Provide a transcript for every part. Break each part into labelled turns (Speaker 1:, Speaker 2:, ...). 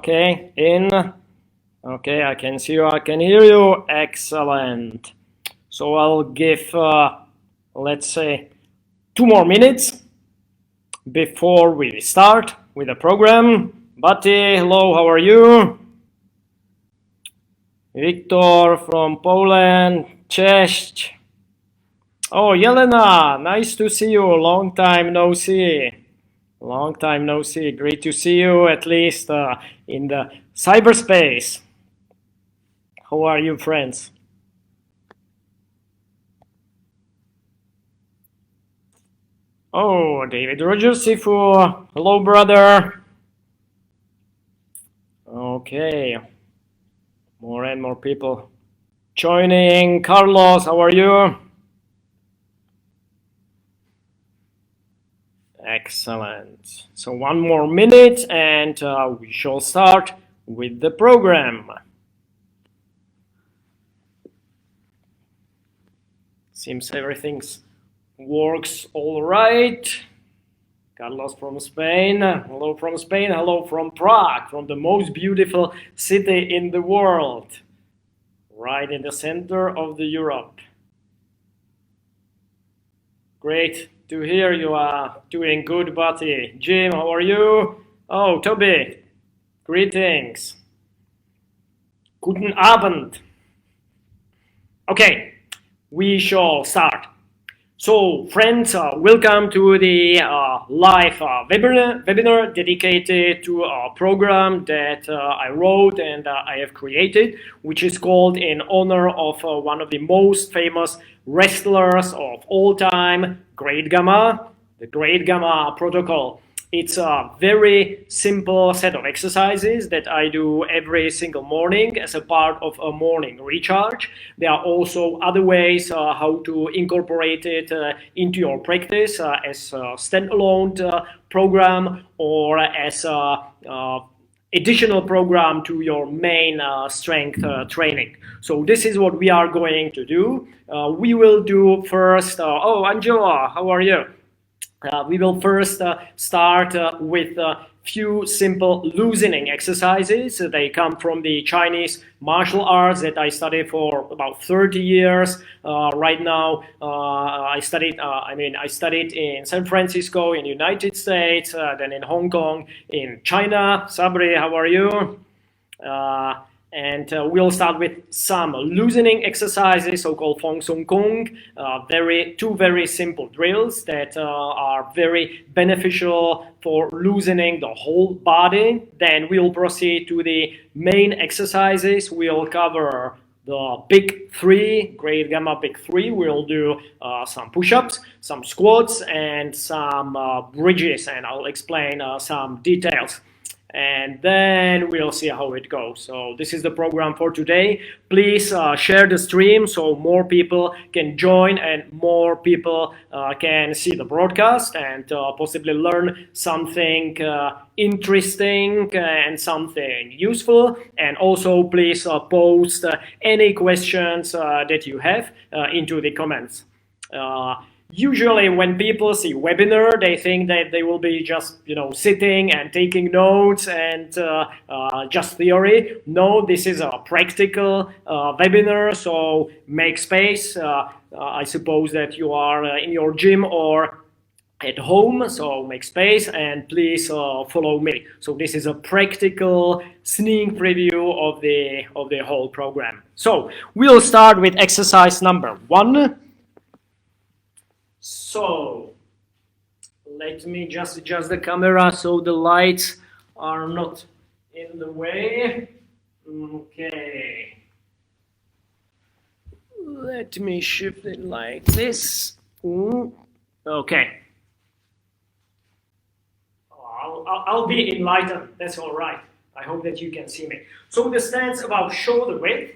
Speaker 1: Okay, in. Okay, I can see you, I can hear you. Excellent. So I'll give, let's say, 2 more minutes before we start with the program. Bati, hello, how are you? Victor from Poland, Czech. Oh, Yelena, nice to see you. Long time no see. Long time no see. Great to see you, at least in the cyberspace. How are you, friends? Oh, David Rogers, Sifu. Hello, brother. Okay. More and more people joining. Carlos, how are you? Excellent. So 1 more minute and we shall start with the program. Seems everything works all right. Carlos from Spain. Hello from Spain. Hello from Prague, from the most beautiful city in the world. Right in the center of the Europe. Great to hear you are doing good, buddy. Jim, how are you? Oh, Toby, greetings. Guten Abend. Okay, we shall start. So, friends, welcome to the live webinar dedicated to a program that I wrote and I have created, which is called in honor of one of the most famous wrestlers of all time, Great Gama, the Great Gama Protocol. It's a very simple set of exercises that I do every single morning as a part of a morning recharge. There are also other ways how to incorporate it into your practice as a standalone program or as a additional program to your main strength training. So this is what we are going to do. We will do first, oh, Angela, how are you? We will first start with a few simple loosening exercises. They come from the Chinese martial arts that I studied for about 30 years. Right now, I studied in San Francisco in the United States, then in Hong Kong, in China. Sabri, how are you? And we'll start with some loosening exercises, so-called Fong Sung Kung, two very simple drills that are very beneficial for loosening the whole body. Then we'll proceed to the main exercises. We'll cover the big 3, Great Gama big 3. We'll do some push-ups, some squats, and some bridges, and I'll explain some details. And then we'll see how it goes. So this is the program for today. Please share the stream so more people can join and more people can see the broadcast and possibly learn something interesting and something useful. And also please post any questions that you have into the comments. Usually when people see webinar, they think that they will be just, sitting and taking notes and just theory. No, this is a practical webinar, so make space. I suppose that you are in your gym or at home, so make space and please follow me. So this is a practical sneak preview of the whole program. So we'll start with exercise number 1. So let me just adjust the camera so the lights are not in the way. Okay. Let me shift it like this. Okay. I'll be enlightened. That's all right. I hope that you can see me. So the stance about shoulder width.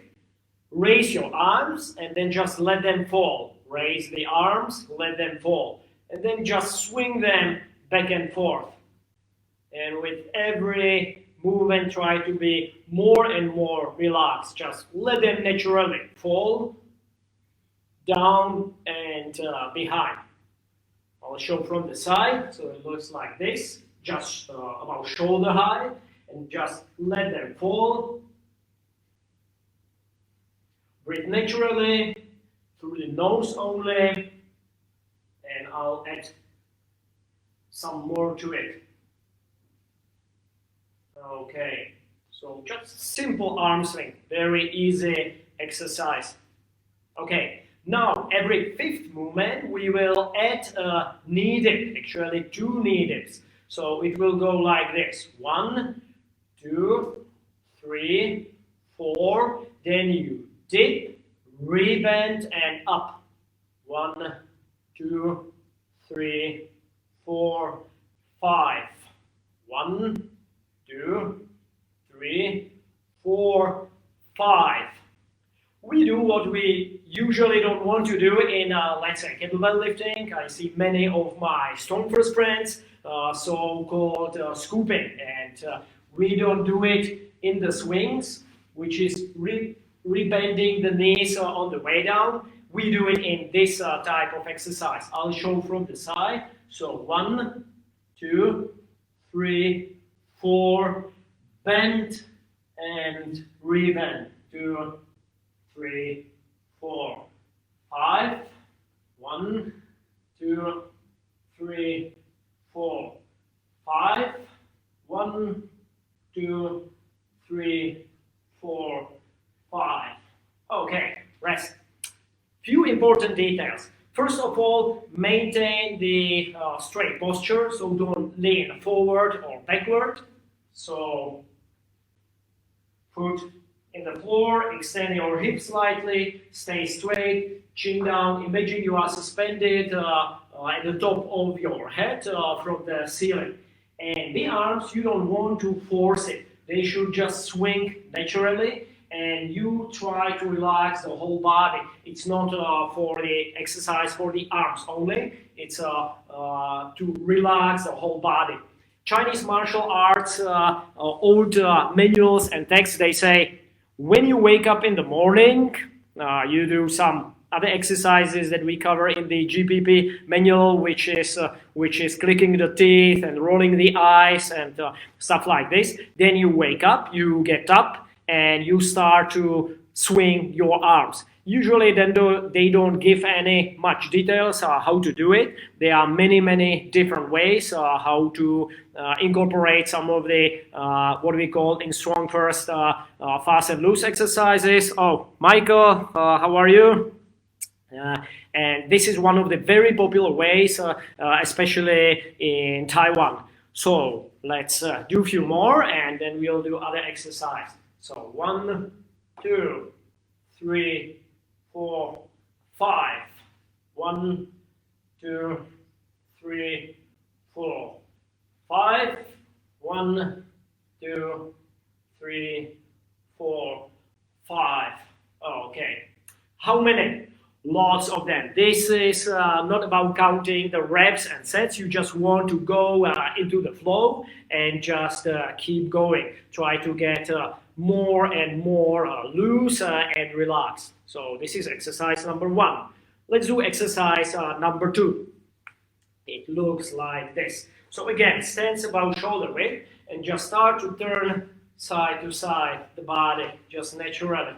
Speaker 1: Raise your arms and then just let them fall. Raise the arms, let them fall. And then just swing them back and forth. And with every movement, try to be more and more relaxed. Just let them naturally fall down and behind. I'll show from the side, so it looks like this, just about shoulder high. and just let them fall. Breathe naturally through the nose only, and I'll add some more to it. Okay, so just simple arm swing, very easy exercise. Okay, now every fifth movement we will add a knee dip, actually 2 knee dips. So it will go like this: 1, 2, 3, 4. Then you dip, rebend, and up. 1, 2, 3, 4, 5. 1, 2, 3, 4, 5. We do what we usually don't want to do in, let's say, kettlebell lifting. I see many of my StrongFirst friends so-called scooping, and we don't do it in the swings, which is rebending the knees on the way down. We do it in this type of exercise. I'll show from the side. So 1, 2, 3, 4, bend and rebend. 2, 3, 4, 5. 1, 2, 3, 4, 5. 1, 2, 3, 4, 5. Okay, rest. Few important details. First of all, maintain the straight posture, so don't lean forward or backward. So foot in the floor, extend your hips slightly, stay straight, chin down. Imagine you are suspended at the top of your head from the ceiling. And the arms, you don't want to force it. They should just swing naturally, and you try to relax the whole body. It's not for the exercise for the arms only. It's to relax the whole body. Chinese martial arts, old manuals and texts, they say, when you wake up in the morning, you do some other exercises that we cover in the GGP manual, which is clicking the teeth and rolling the eyes and stuff like this. Then you wake up, you get up, and you start to swing your arms. Usually then they don't give any much details how to do it. There are many different ways how to incorporate some of the what we call in StrongFirst fast and loose exercises. Oh, Michael, how are you? And this is one of the very popular ways, especially in Taiwan. So let's do a few more, and then we'll do other exercise. So 1, 2, 3, 4, 5. 1, 2, 3, 4, 5. 1, 2, 3, 4, 5. Okay. How many? Lots of them. This is not about counting the reps and sets. You just want to go into the flow and just keep going. Try to get more and more loose and relaxed. So this is exercise number 1. Let's do exercise number 2. It looks like this. So again, stance about shoulder width, and just start to turn side to side the body just naturally.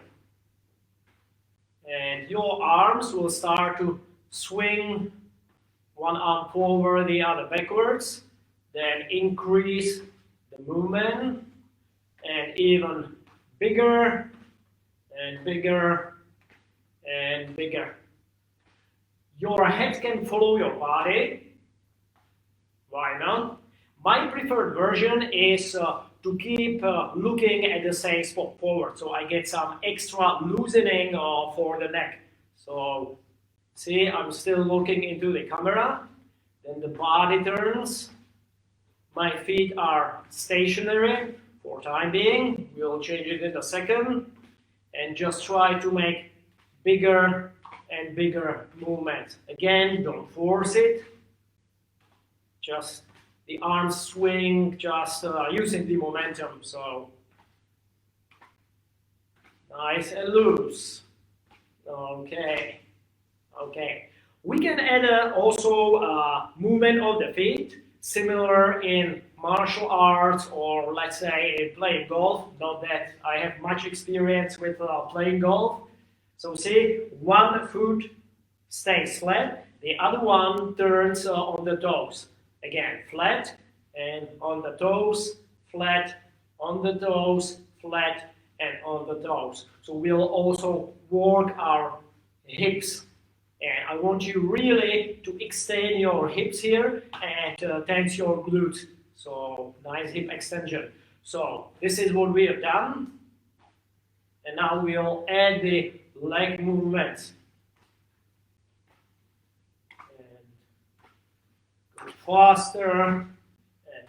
Speaker 1: And your arms will start to swing, one arm forward, the other backwards. Then increase the movement, and even bigger and bigger and bigger. Your head can follow your body. Why not? My preferred version is to keep looking at the same spot forward, so I get some extra loosening for the neck. So see, I'm still looking into the camera, then the body turns, my feet are stationary for time being, we'll change it in a second, and just try to make bigger and bigger movements. Again, don't force it, just the arms swing, just using the momentum. So nice and loose. Okay. We can add also movement of the feet, similar in martial arts, or let's say playing golf. Not that I have much experience with playing golf. So see, one foot stays flat, the other one turns on the toes. Again, flat, and on the toes, flat, on the toes, flat, and on the toes. So we'll also work our hips. And I want you really to extend your hips here and tense your glutes. So nice hip extension. So this is what we have done. And now we'll add the leg movements. And go faster and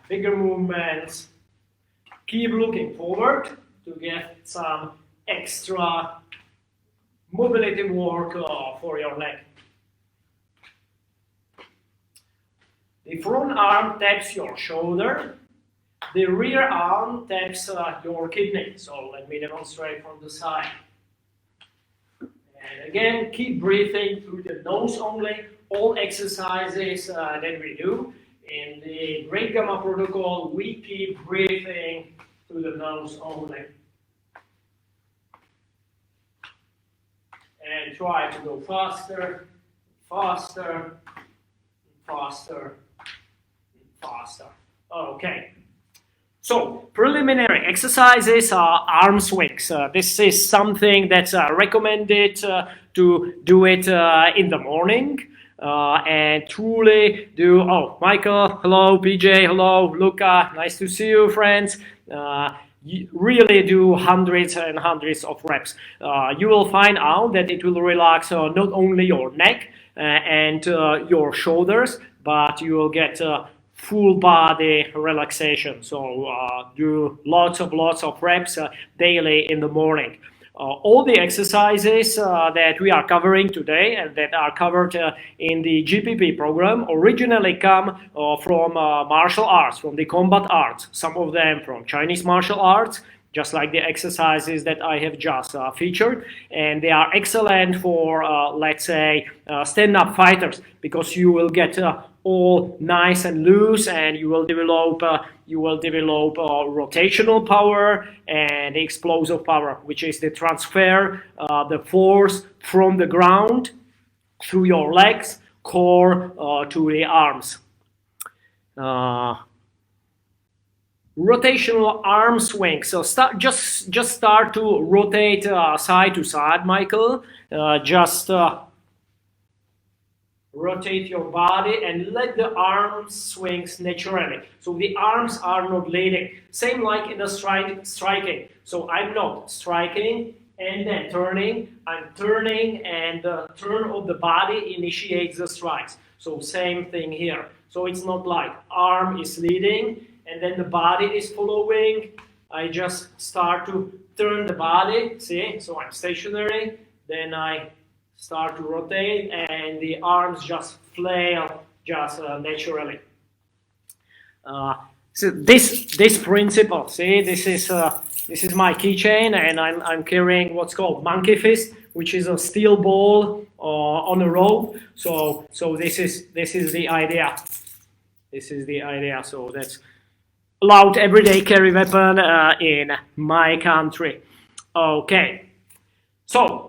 Speaker 1: bigger movements. Keep looking forward to get some extra mobility work for your leg. The front arm taps your shoulder. The rear arm taps your kidney. So let me demonstrate from the side. And again, keep breathing through the nose only. All exercises that we do in the Great Gama protocol, we keep breathing through the nose only. And try to go faster, faster, faster, faster. Okay. So, preliminary exercises are arm swings. This is something that's recommended to do it in the morning. And truly do, oh, Michael, hello, PJ, hello, Luca, nice to see you, friends. You really do hundreds and hundreds of reps. You will find out that it will relax not only your neck and your shoulders, but you will get full body relaxation. So do lots of reps daily in the morning. All the exercises that we are covering today and that are covered in the GPP program originally come from martial arts, from the combat arts. Some of them from Chinese martial arts, just like the exercises that I have just featured. And they are excellent for, let's say, stand-up fighters, because you will get all nice and loose, and you will develop rotational power and explosive power, which is the transfer, the force from the ground through your legs, core to the arms. Rotational arm swing. So just start to rotate side to side, Michael. Rotate your body and let the arms swings naturally. So the arms are not leading. Same like in the striking. So I'm not striking and then turning. I'm turning, and the turn of the body initiates the strikes. So same thing here. So it's not like arm is leading and then the body is following. I just start to turn the body. See? So I'm stationary. Then I start to rotate, and the arms just flail just naturally. So this principle, see, this is my keychain, and I'm carrying what's called monkey fist, which is a steel ball on a rope. So this is the idea. This is the idea. So that's allowed everyday carry weapon in my country. Okay. So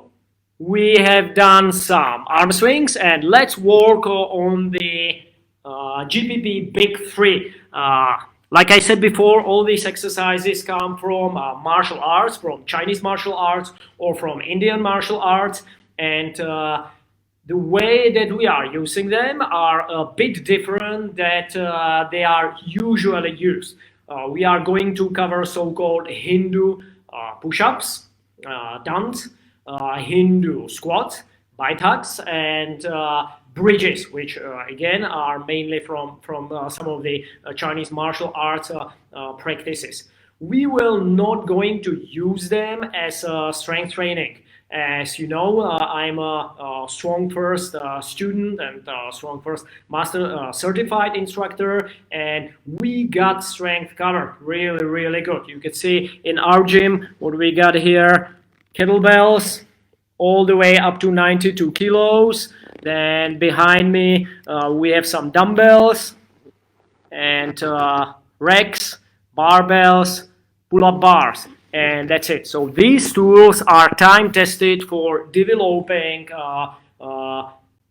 Speaker 1: we have done some arm swings, and let's work on the GPP Big Three. Like I said before, all these exercises come from martial arts, from Chinese martial arts or from Indian martial arts, and the way that we are using them are a bit different that they are usually used. We are going to cover so-called Hindu push-ups, dance, Hindu squats, bitucks, and bridges, which again are mainly from some of the Chinese martial arts practices. We will not going to use them as strength training. As you know, I'm a Strong First student and Strong First Master certified instructor, and we got strength covered really good. You can see in our gym what we got here: kettlebells all the way up to 92 kilos. Then behind me we have some dumbbells, and racks, barbells, pull-up bars, and that's it. So these tools are time tested for developing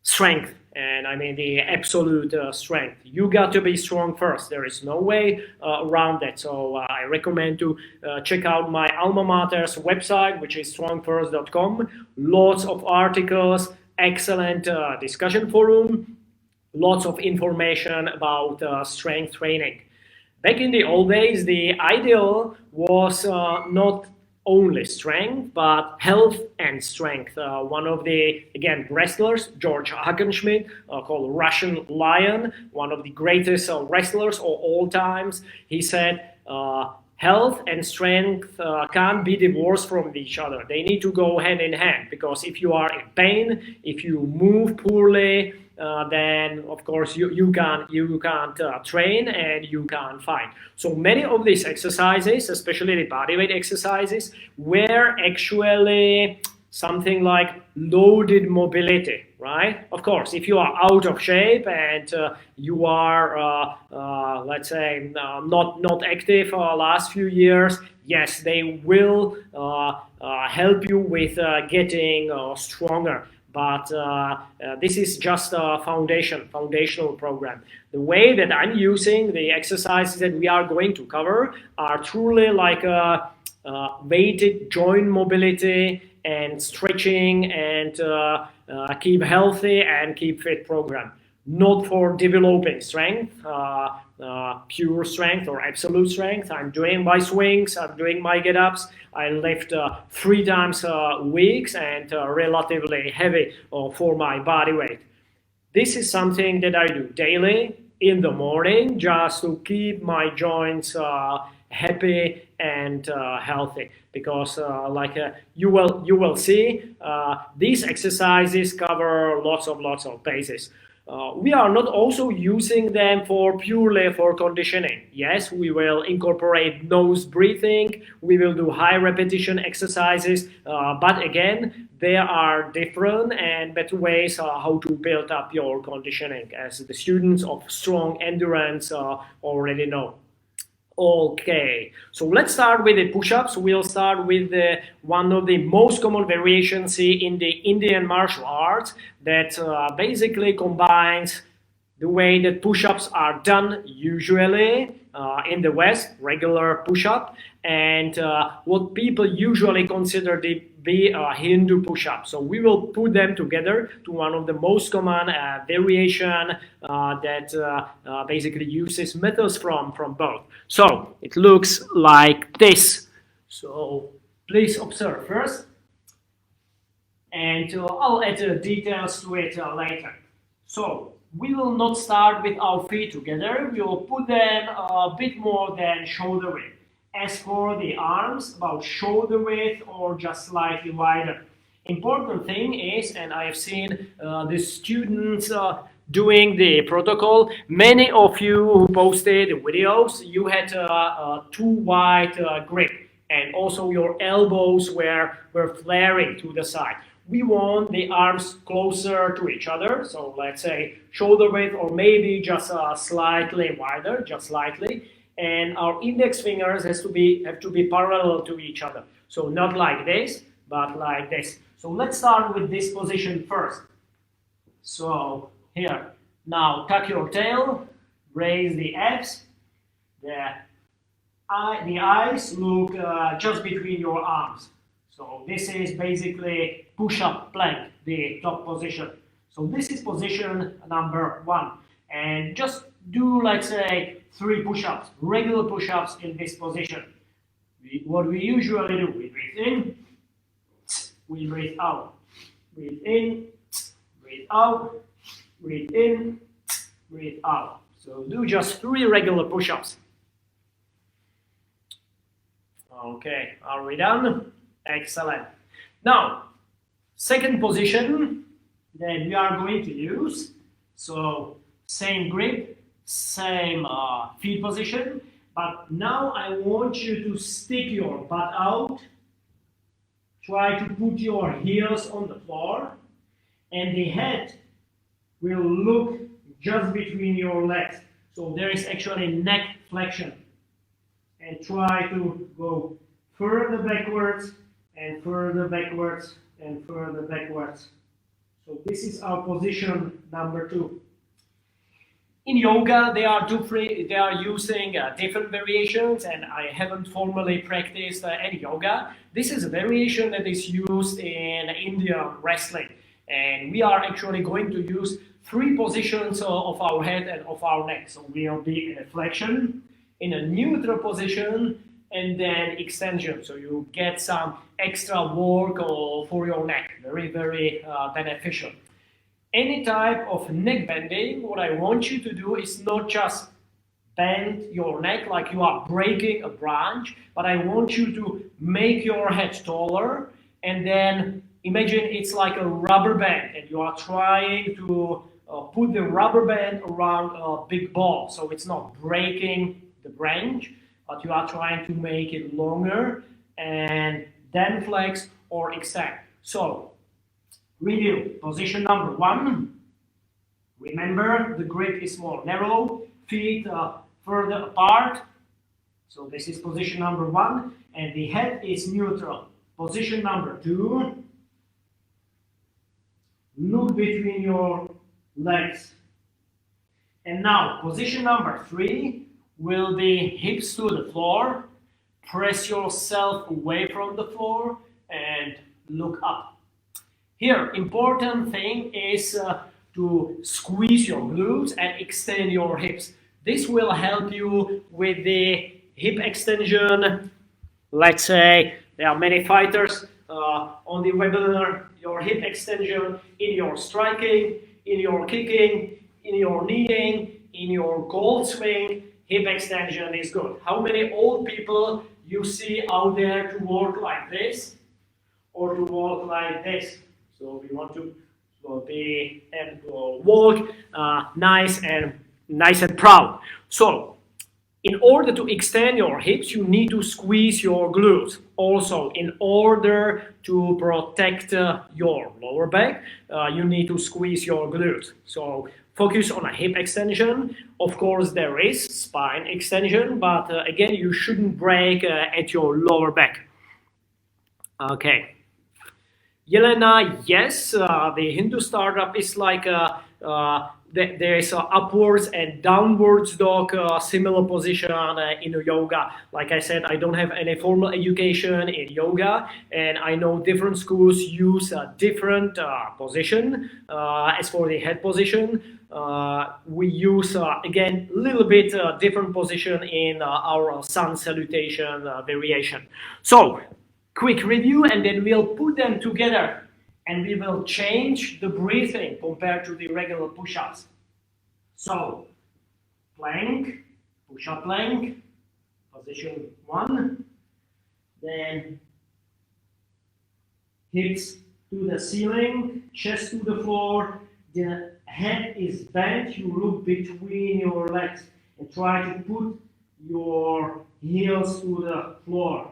Speaker 1: strength, and I mean the absolute strength. You got to be strong first. There is no way around that. So I recommend to check out my alma mater's website, which is strongfirst.com. Lots of articles, excellent discussion forum, lots of information about strength training. Back in the old days, the ideal was not only strength, but health and strength. One of the, again, wrestlers, George Hackenschmidt, called Russian Lion, one of the greatest wrestlers of all times, he said, health and strength can't be divorced from each other. They need to go hand in hand, because if you are in pain, if you move poorly, then of course you can't train and you can't fight. So many of these exercises, especially the bodyweight exercises, were actually something like loaded mobility, right? Of course, if you are out of shape and you are, let's say, not active last few years, yes, they will help you with getting stronger. But this is just a foundational program. The way that I'm using the exercises that we are going to cover are truly like a weighted joint mobility and stretching and keep healthy and keep fit program. Not for developing strength, pure strength or absolute strength. I'm doing my swings, I'm doing my get-ups. I lift 3 times a week and relatively heavy for my body weight. This is something that I do daily in the morning just to keep my joints happy and healthy, because you will see these exercises cover lots of bases. We are not also using them purely for conditioning. Yes, we will incorporate nose breathing, we will do high repetition exercises, but again, there are different and better ways how to build up your conditioning, as the students of strong endurance already know. Okay, so let's start with the push-ups. We'll start with one of the most common variations in the Indian martial arts that basically combines the way that push-ups are done usually in the West, regular push-up, and what people usually consider to be a Hindu push-up. So we will put them together to one of the most common variation that basically uses methods from both. So it looks like this. So please observe first, and I'll add details to it later. So we will not start with our feet together. We will put them a bit more than shoulder width. As for the arms, about shoulder width or just slightly wider. Important thing is, and I have seen the students doing the protocol, many of you who posted videos, you had a too wide grip, and also your elbows were flaring to the side. We want the arms closer to each other, so let's say shoulder width or maybe just slightly wider, just slightly. And our index fingers have to be parallel to each other. So not like this, but like this. So let's start with this position first. So here, now tuck your tail, raise the abs. The eyes look just between your arms. So this is basically push-up plank, the top position. So this is position number 1. And just do, let's say, 3 push-ups, regular push-ups in this position. What we usually do, we breathe in, we breathe out. Breathe in, breathe out, breathe in, breathe out. So do just 3 regular push-ups. Okay, are we done? Excellent. Now, second position that we are going to use. So same grip, same feet position, but now I want you to stick your butt out, try to put your heels on the floor, and the head will look just between your legs. So there is actually neck flexion. and try to go further backwards and further backwards and further backwards. So this is our position number 2. In yoga, they are using different variations, and I haven't formally practiced any yoga. This is a variation that is used in Indian wrestling, and we are actually going to use 3 positions of our head and of our neck. So we'll be in a flexion, in a neutral position, and then extension. So you get some extra work for your neck. Very, very beneficial. Any type of neck bending, what I want you to do is not just bend your neck like you are breaking a branch, but I want you to make your head taller, and then imagine it's like a rubber band and you are trying to put the rubber band around a big ball. So it's not breaking the branch, but you are trying to make it longer and then flex or extend. So review, position number 1. Remember, the grip is more narrow, feet further apart. So this is position number 1, and the head is neutral. Position number 2, look between your legs. And now, position number 3 will be hips to the floor. Press yourself away from the floor and look up. Here, important thing is to squeeze your glutes and extend your hips. This will help you with the hip extension. Let's say there are many fighters on the webinar. Your hip extension in your striking, in your kicking, in your kneeing, in your goal swing, hip extension is good. How many old people you see out there to walk like this or to walk like this? So we want to be and walk nice and proud. So in order to extend your hips, you need to squeeze your glutes. Also, in order to protect your lower back, you need to squeeze your glutes. So focus on a hip extension. Of course, there is spine extension, but again, you shouldn't break at your lower back. Okay. Yelena, yes, the Hindu startup is like there is a upwards and downwards dog similar position in yoga. Like I said, I don't have any formal education in yoga, and I know different schools use a different position. As for the head position, we use again a little bit different position in our sun salutation variation. So quick review, and then we'll put them together and we will change the breathing compared to the regular push-ups. So plank, push-up plank, position 1, then hips to the ceiling, chest to the floor, the head is bent, you look between your legs and try to put your heels to the floor.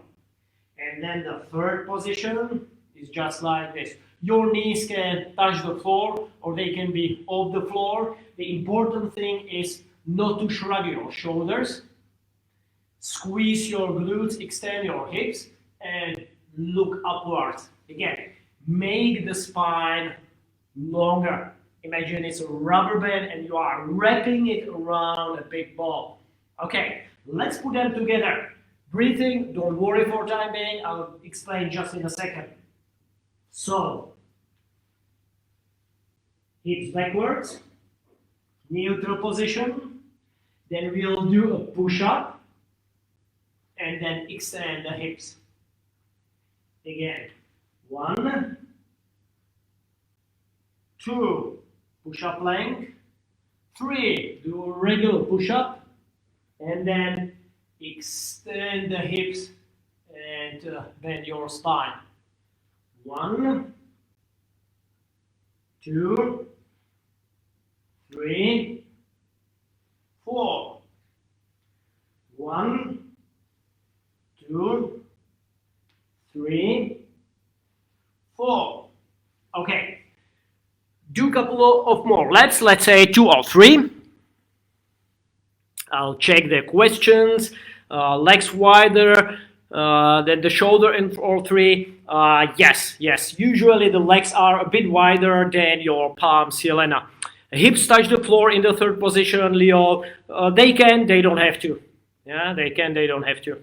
Speaker 1: And then the third position is just like this. Your knees can touch the floor or they can be off the floor. The important thing is not to shrug your shoulders. Squeeze your glutes, extend your hips, and look upwards. Again, make the spine longer. Imagine it's a rubber band and you are wrapping it around a big ball. Okay, let's put them together. Breathing, don't worry for time being, I'll explain just in a second. So, hips backwards, neutral position, then we'll do a push-up, and then extend the hips. Again, 1, 2, push-up plank, 3, do a regular push-up, and then extend the hips and bend your spine. 1, 2, 3, 4. 1, 2, 3, 4. Okay. Do a couple of more reps. Let's say 2 or 3. I'll check the questions. legs wider than the shoulder in all three? Yes. Usually the legs are a bit wider than your palms, Helena. Hips touch the floor in the third position, Leo. They can, they don't have to. Yeah, they can, they don't have to.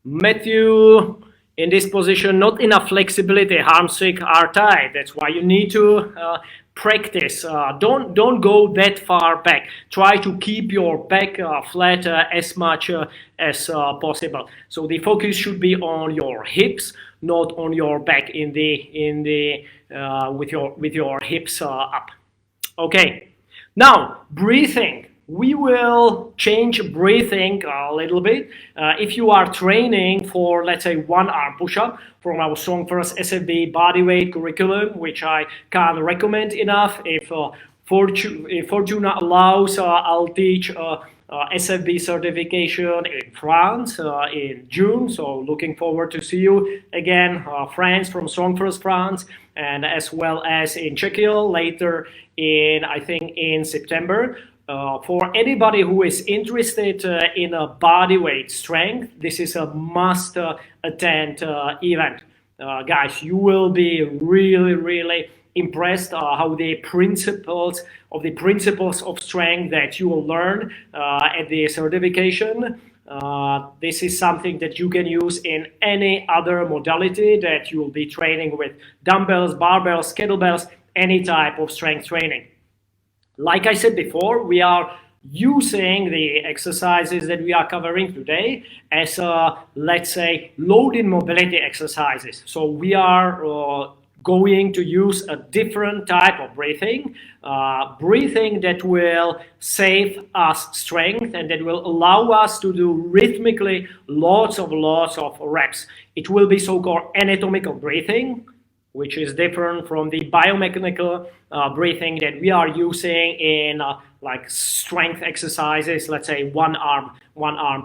Speaker 1: Matthew, in this position, not enough flexibility, hamstring are tight. That's why you need to practice. Don't go that far back. Try to keep your back flat as much as possible. So the focus should be on your hips, not on your back with your hips up. Okay. Now breathing. We will change breathing a little bit. If you are training for, let's say, one arm push-up from our Strong First SFB bodyweight curriculum, which I can't recommend enough. If Fortuna allows, I'll teach SFB certification in France in June. So looking forward to see you again, friends from Strong First France, and as well as in Czechia later I think in September. For anybody who is interested in a bodyweight strength, this is a must attend event. Guys, you will be really impressed how the principles of strength that you will learn at the certification. This is something that you can use in any other modality that you will be training with: dumbbells, barbells, kettlebells, any type of strength training. Like I said before, we are using the exercises that we are covering today as, let's say, loaded mobility exercises. So we are going to use a different type of breathing that will save us strength and that will allow us to do rhythmically lots of reps. It will be so-called anatomical breathing, which is different from the biomechanical breathing that we are using in like strength exercises, let's say one arm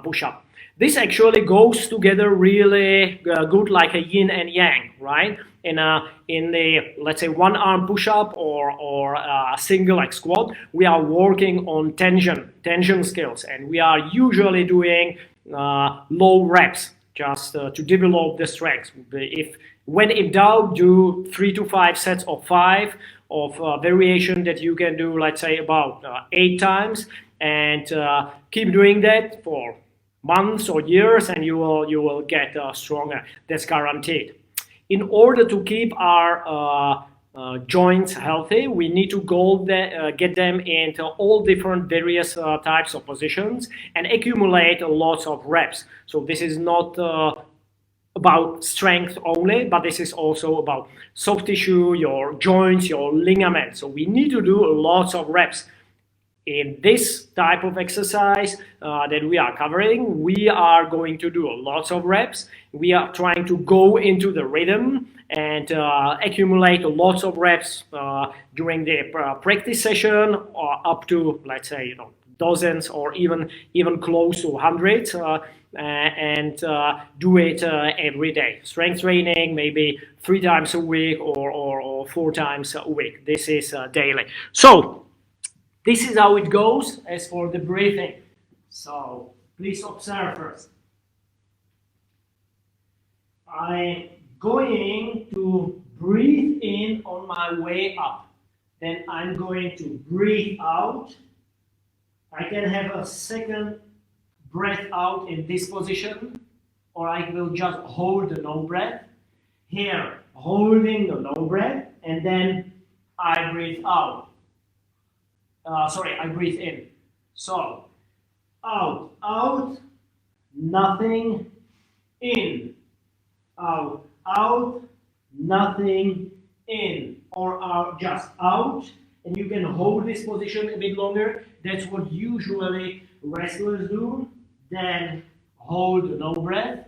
Speaker 1: push-up. This actually goes together really good, like a yin and yang, right? In the, let's say, one arm push-up or a single leg squat, we are working on tension skills, and we are usually doing low reps just to develop the strength. When in doubt, do 3 to 5 sets of 5 of variation that you can do, let's say, about 8 times, and keep doing that for months or years, and you will get stronger. That's guaranteed. In order to keep our joints healthy, we need to get them into all different various types of positions and accumulate lots of reps. So this is not about strength only, but this is also about soft tissue, your joints, your ligaments. So we need to do lots of reps. In this type of exercise that we are covering, we are going to do lots of reps. We are trying to go into the rhythm and accumulate lots of reps during the practice session, up to, let's say, dozens or even close to hundreds, and do it every day. Strength training maybe 3 times a week or 4 times a week. This is daily. So this is how it goes as for the breathing. So please observe first. I'm going to breathe in on my way up. Then I'm going to breathe out. I can have a second breath out in this position, or I will just hold the no breath. Here, holding the no breath, and then I breathe out. I breathe in. So, out, nothing, in, out, nothing, in, or out, just out. And you can hold this position a bit longer. That's what usually wrestlers do. Then hold the no breath,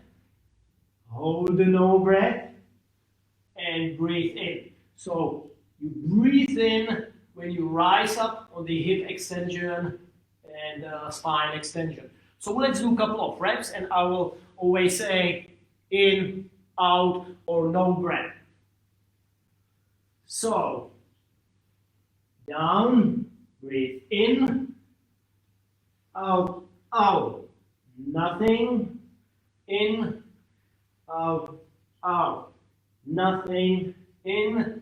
Speaker 1: and breathe in. So you breathe in when you rise up on the hip extension and spine extension. So let's do a couple of reps, and I will always say in, out, or no breath. So down, breathe in, out, out. Nothing, in, out, out. Nothing, in,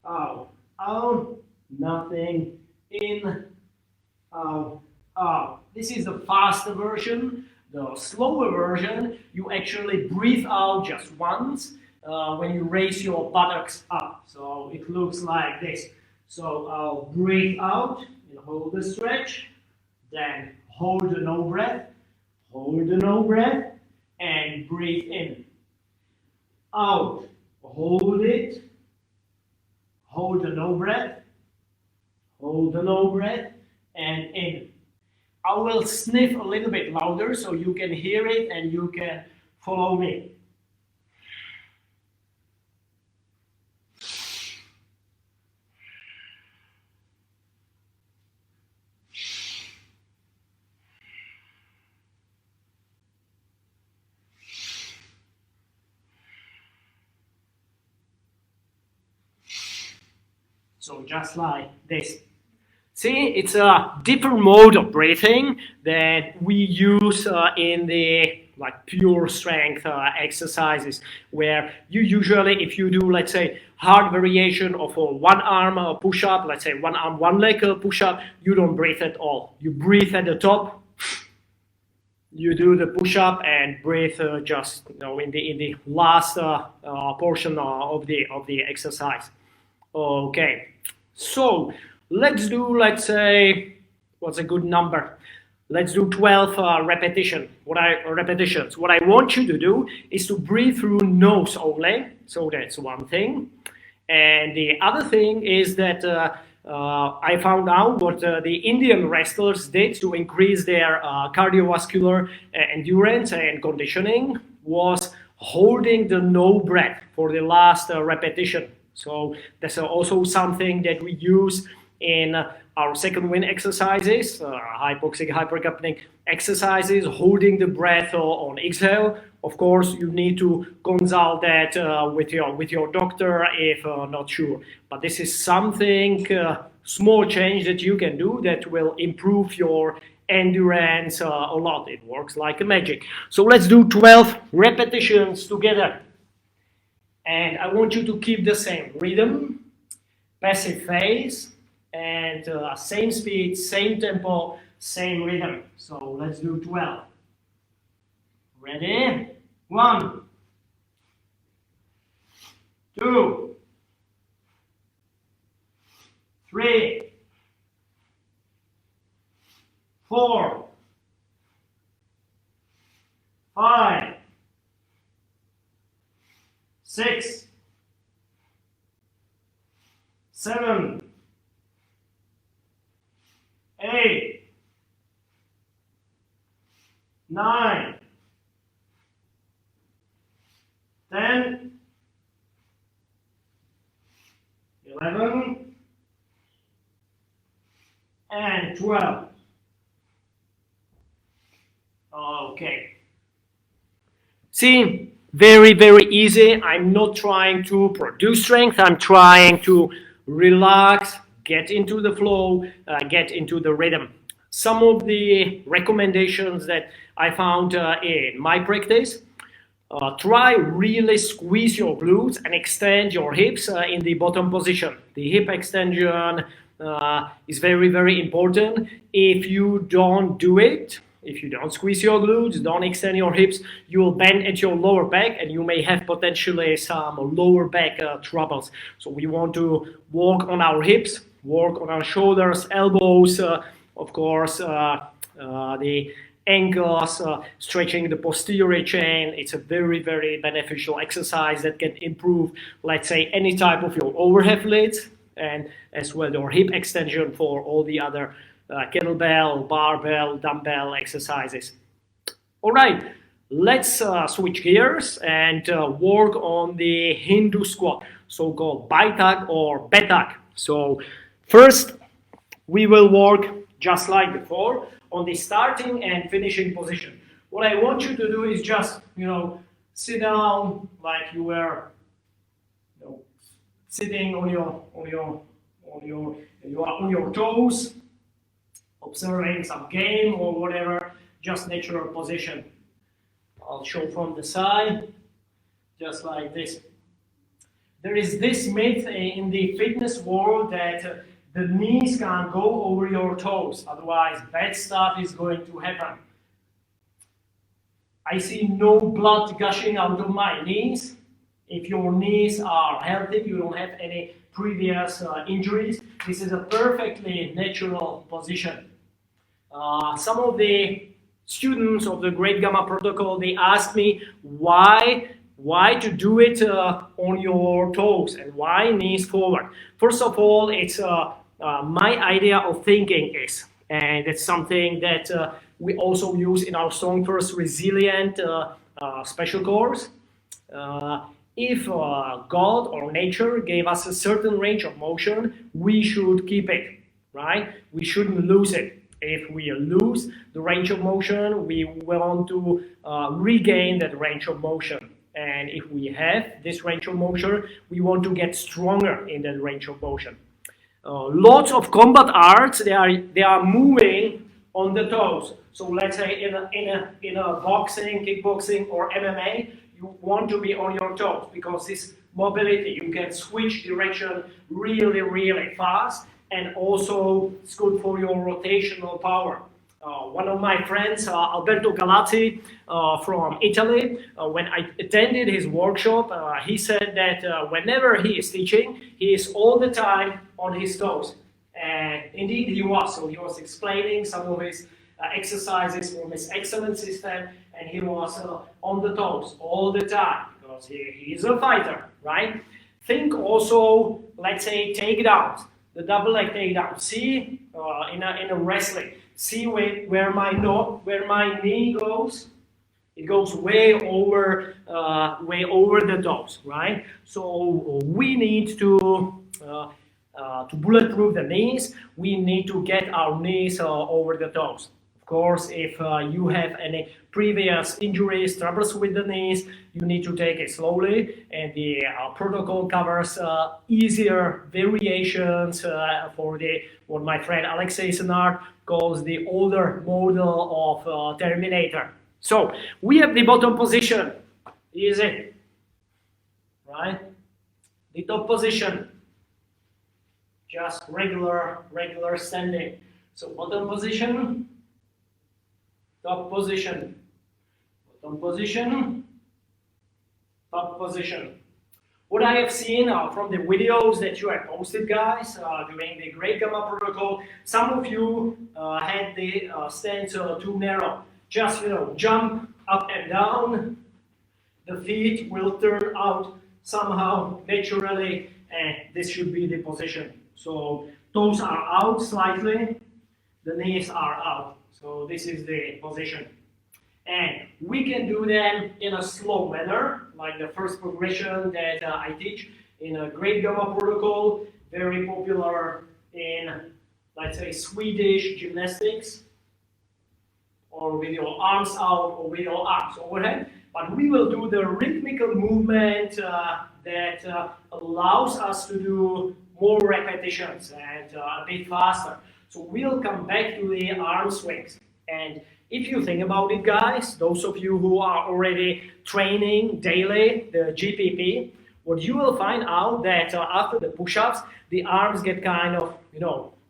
Speaker 1: out, out. Nothing, in, out, out. This is the faster version. The slower version, you actually breathe out just once when you raise your buttocks up. So it looks like this. So I'll breathe out and hold the stretch, then hold the no breath, hold the no breath, and breathe in. Out, hold it, hold the no breath, hold the no breath, and in. I will sniff a little bit louder so you can hear it and you can follow me. So just like this. See, it's a different mode of breathing that we use in the pure strength exercises, where you usually, if you do, let's say, hard variation of a one arm push-up, let's say one arm, one leg push-up, you don't breathe at all. You breathe at the top, you do the push-up and breathe just in the last portion of the exercise. Okay, so let's do, let's say, what's a good number? Let's do 12 repetitions. What I want you to do is to breathe through nose only. So that's one thing. And the other thing is that I found out what the Indian wrestlers did to increase their cardiovascular endurance and conditioning was holding the no breath for the last repetition. So that's also something that we use in our second wind exercises, hypoxic, hypercapnic exercises, holding the breath on exhale. Of course, you need to consult that with your doctor if not sure. But this is something, small change that you can do that will improve your endurance a lot. It works like a magic. So let's do 12 repetitions together. And I want you to keep the same rhythm, passive phase, and same speed, same tempo, same rhythm. So let's do 12. Ready? 1, 2, 3, 4, 5, 6, 7, 8, 9, 10, 11, and 12. Okay. See, very, very easy. I'm not trying to produce strength. I'm trying to relax, get into the flow, get into the rhythm. Some of the recommendations that I found in my practice: try really squeeze your glutes and extend your hips in the bottom position. The hip extension is very, very important. If you don't do it, if you don't squeeze your glutes, don't extend your hips, you will bend at your lower back and you may have potentially some lower back troubles. So we want to work on our hips, work on our shoulders, elbows, of course, the ankles, stretching the posterior chain. It's a very, very beneficial exercise that can improve, let's say, any type of your overhead lifts, and as well your hip extension for all the other kettlebell, barbell, dumbbell exercises. All right, let's switch gears and work on the Hindu squat, so-called Baitak or Betak. So first, we will work just like before on the starting and finishing position. What I want you to do is just, sit down like you were, sitting on your toes. observing some game or whatever, just natural position. I'll show from the side, just like this. There is this myth in the fitness world that the knees can't go over your toes, otherwise bad stuff is going to happen. I see no blood gushing out of my knees. If your knees are healthy, you don't have any previous injuries, this is a perfectly natural position. Some of the students of the Great Gama protocol, they asked me why to do it on your toes and why knees forward. First of all, it's my idea of thinking is, and it's something that we also use in our Strong First Resilient special course. If God or nature gave us a certain range of motion, we should keep it, right? We shouldn't lose it. If we lose the range of motion, we want to regain that range of motion. And if we have this range of motion, we want to get stronger in that range of motion. Lots of combat arts, they are moving on the toes. So let's say in a boxing, kickboxing, or MMA, you want to be on your toes because this mobility, you can switch direction really, really fast, and also it's good for your rotational power. One of my friends, Alberto Galazzi from Italy, when I attended his workshop, he said that whenever he is teaching, he is all the time on his toes. And indeed he was. So he was explaining some of his exercises from his excellent system, and he was on the toes all the time because he is a fighter, right? Think also, let's say, takedowns, the double leg takedown. See, in a wrestling, see where my knee goes. It goes way over the toes, right? So we need to bulletproof the knees. We need to get our knees over the toes. Of course, if you have any previous injuries, troubles with the knees, you need to take it slowly, and the protocol covers easier variations for what my friend Alexei Senard calls the older model of Terminator. So we have the bottom position, easy, right? The top position, just regular standing. So bottom position, top position, bottom position, top position. What I have seen from the videos that you have posted, guys, during the Great Gama protocol, some of you had the stance too narrow. Just, jump up and down. The feet will turn out somehow naturally, and this should be the position. So toes are out slightly, the knees are out. So this is the position. And we can do them in a slow manner, like the first progression that I teach in a Great Gama protocol, very popular in, let's say, Swedish gymnastics, or with your arms out or with your arms overhead. But we will do the rhythmical movement that allows us to do more repetitions and a bit faster. So we'll come back to the arm swings. And if you think about it, guys, those of you who are already training daily, the GPP, what you will find out that after the push-ups, the arms get kind of,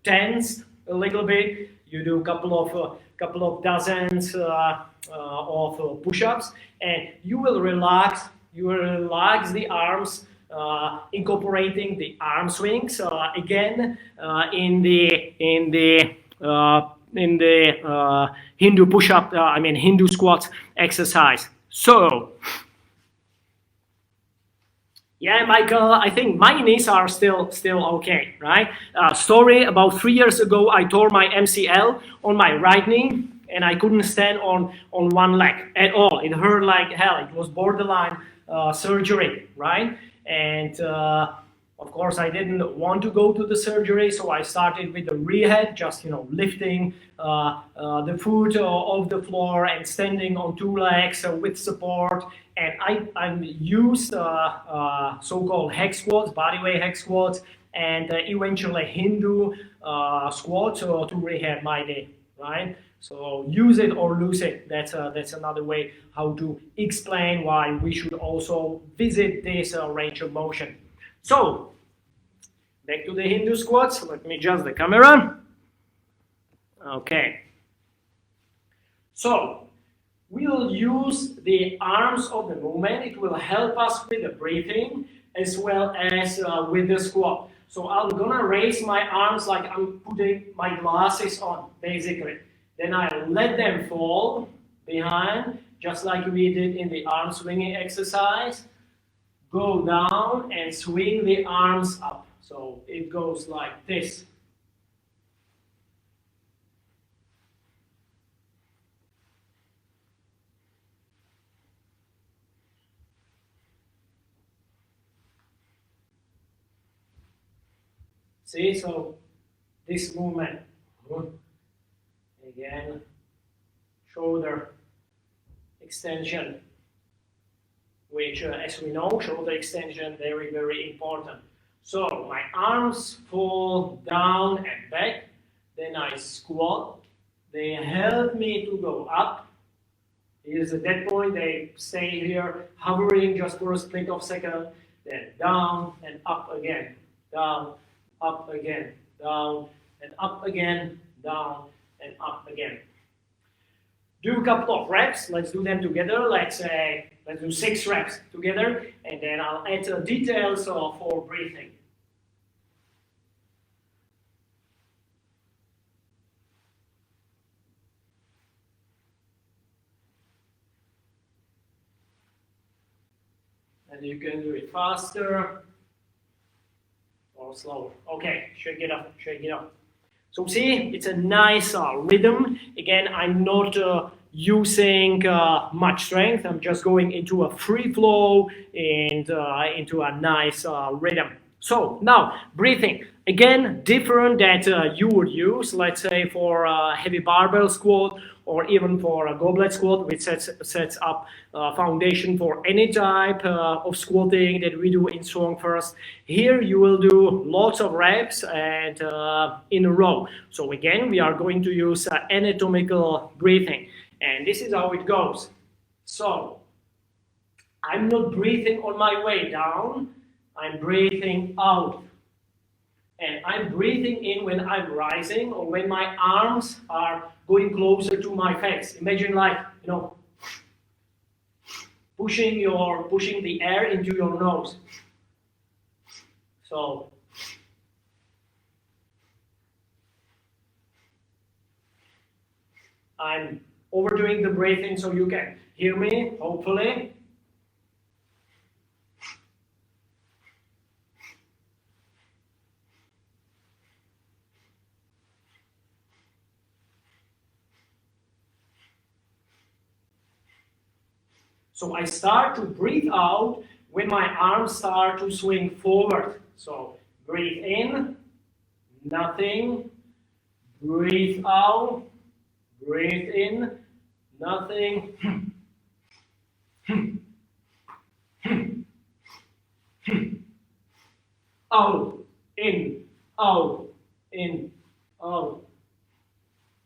Speaker 1: tense a little bit. You do a couple of dozens of push-ups, and you will relax. You will relax the arms, incorporating the arm swings again in the Hindu push-up, Hindu squat exercise. So, yeah, Michael, I think my knees are still okay, right? Story, about 3 years ago, I tore my MCL on my right knee, and I couldn't stand on one leg at all. It hurt like hell. It was borderline surgery, right? And of course, I didn't want to go to the surgery, so I started with the rehab, just lifting the foot off the floor and standing on two legs with support. And I used so-called hack squats, bodyweight hack squats, and eventually Hindu squats to rehab my day, right? So use it or lose it. That's another way how to explain why we should also visit this range of motion. So back to the Hindu squats. Let me adjust the camera. Okay. So we'll use the arms of the movement. It will help us with the breathing as well as with the squat. So I'm gonna raise my arms like I'm putting my glasses on, basically. Then I let them fall behind, just like we did in the arm swinging exercise. Go down and swing the arms up. So it goes like this. See, so this movement, again, shoulder extension, which as we know, shoulder extension, very, very important. So my arms fall down and back, then I squat, they help me to go up. Here's at that point, they stay here hovering just for a split of a second, then down and up again, down, up again, down, and up again, down, and up again. Do a couple of reps. Let's do them together. Let's do 6 reps together, and then I'll add details for breathing. And you can do it faster or slower. Okay, shake it up, shake it up. So see, it's a nice rhythm. Again, I'm not using much strength. I'm just going into a free flow and into a nice rhythm. So now, breathing. Again, different that you would use, let's say for a heavy barbell squat or even for a goblet squat, which sets up foundation for any type of squatting that we do in Strong First. Here you will do lots of reps and in a row. So again, we are going to use anatomical breathing. And this is how it goes. So I'm not breathing on my way down. I'm breathing out. And I'm breathing in when I'm rising or when my arms are going closer to my face. Imagine like, pushing the air into your nose. So I'm overdoing the breathing so you can hear me, hopefully. So I start to breathe out when my arms start to swing forward. So breathe in, nothing. Breathe out, breathe in, nothing. Out, in, out, in, out,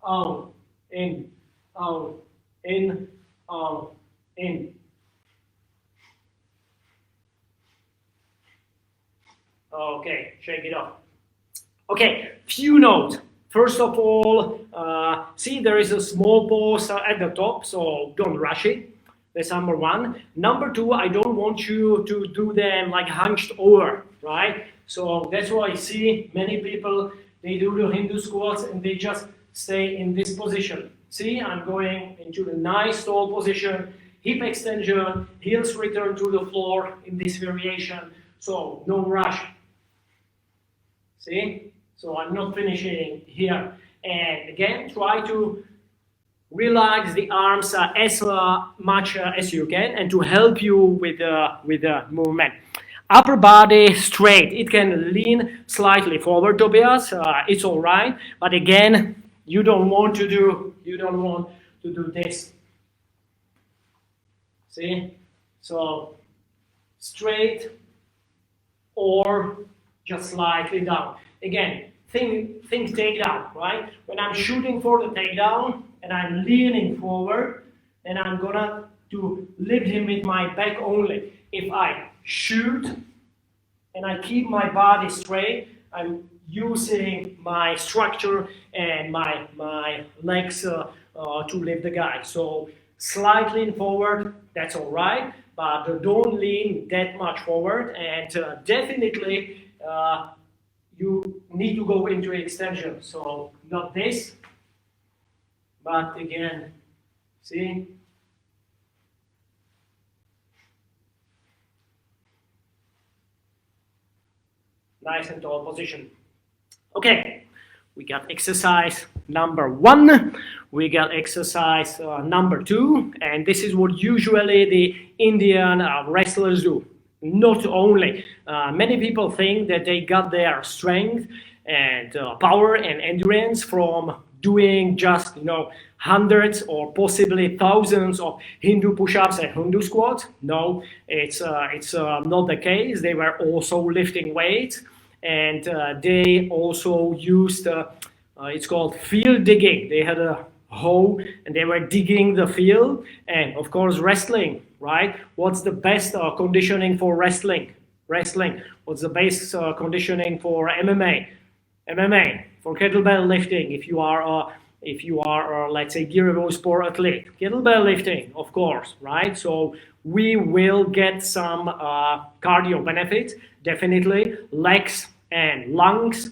Speaker 1: out, in, out, in, out, in. Okay, shake it off. Okay, few notes. First of all, see there is a small pause at the top, so don't rush it. That's number one. Number two, I don't want you to do them like hunched over, right? So that's why I see many people, they do the Hindu squats and they just stay in this position. See, I'm going into the nice tall position, hip extension, heels return to the floor in this variation. So no rush. See? So I'm not finishing here. And again, try to relax the arms as much as you can and to help you with the movement. Upper body straight. It can lean slightly forward, Tobias. It's all right. But again, you don't want to do this. See? So straight or just slightly down. Again, think takedown, right? When I'm shooting for the takedown and I'm leaning forward, and I'm gonna to lift him with my back only. If I shoot and I keep my body straight, I'm using my structure and my legs to lift the guy. So slightly forward, that's all right, but don't lean that much forward, and definitely you need to go into extension. So not this, but again, see? Nice and tall position. Okay, we got exercise number 1, we got exercise number 2, and this is what usually the Indian wrestlers do. Not only, many people think that they got their strength and power and endurance from doing just, hundreds or possibly thousands of Hindu push-ups and Hindu squats. No, it's not the case. They were also lifting weights, and they also used, it's called field digging. They had a hoe and they were digging the field, and of course wrestling, right? What's the best conditioning for wrestling? What's the best conditioning for MMA? For kettlebell lifting, if you are let's say durable sport athlete, kettlebell lifting, of course, right? So we will get some cardio benefits, definitely. Legs and lungs,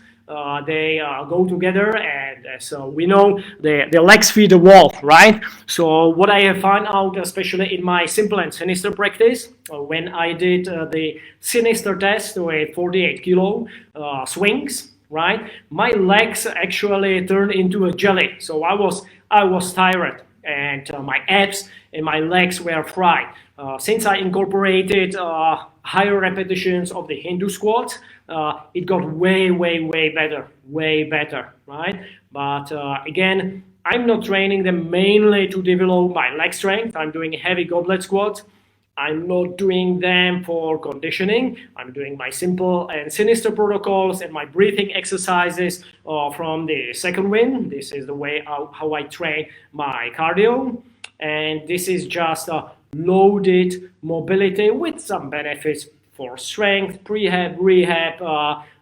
Speaker 1: they go together, and so we know the legs feed the wall, right? So what I have found out, especially in my simple and sinister practice, when I did the sinister test with 48 kilo swings, right? My legs actually turned into a jelly. So I was tired, and my abs and my legs were fried. Since I incorporated higher repetitions of the Hindu squats, it got way better, right? But again, I'm not training them mainly to develop my leg strength. I'm doing heavy goblet squats. I'm not doing them for conditioning. I'm doing my simple and sinister protocols and my breathing exercises from the second wind. This is the way how I train my cardio. And this is just a loaded mobility with some benefits for strength, prehab, rehab,